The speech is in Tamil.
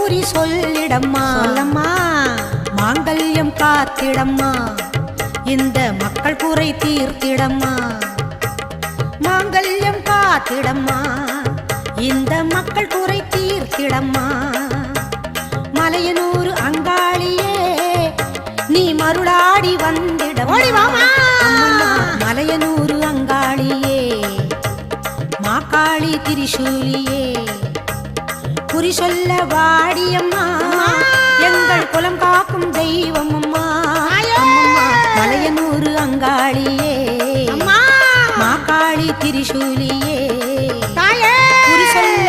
குறி சொல்லிடம்மா, சொல்லம்மா. மாங்கல்யம் காத்திடம்மா, இந்த மக்கள் குறை தீர்த்திடம்மா. மாங்கல்யம் காத்திடம்மா, இந்த மக்கள் குறை தீர்த்திடம்மா. மலையனூர் அங்காளியே நீ மருளாடி வந்திடம்மா. மலையனூர் அங்காளியே மாக்காளி திரிசூலியே குறி சொல்ல வாடியம்மா, எங்கள் குலம் காக்கும் தெய்வம் அம்மா. மலையனூர் அங்காளியே மாக்காளி திரிசூலியே குறி சொல்ல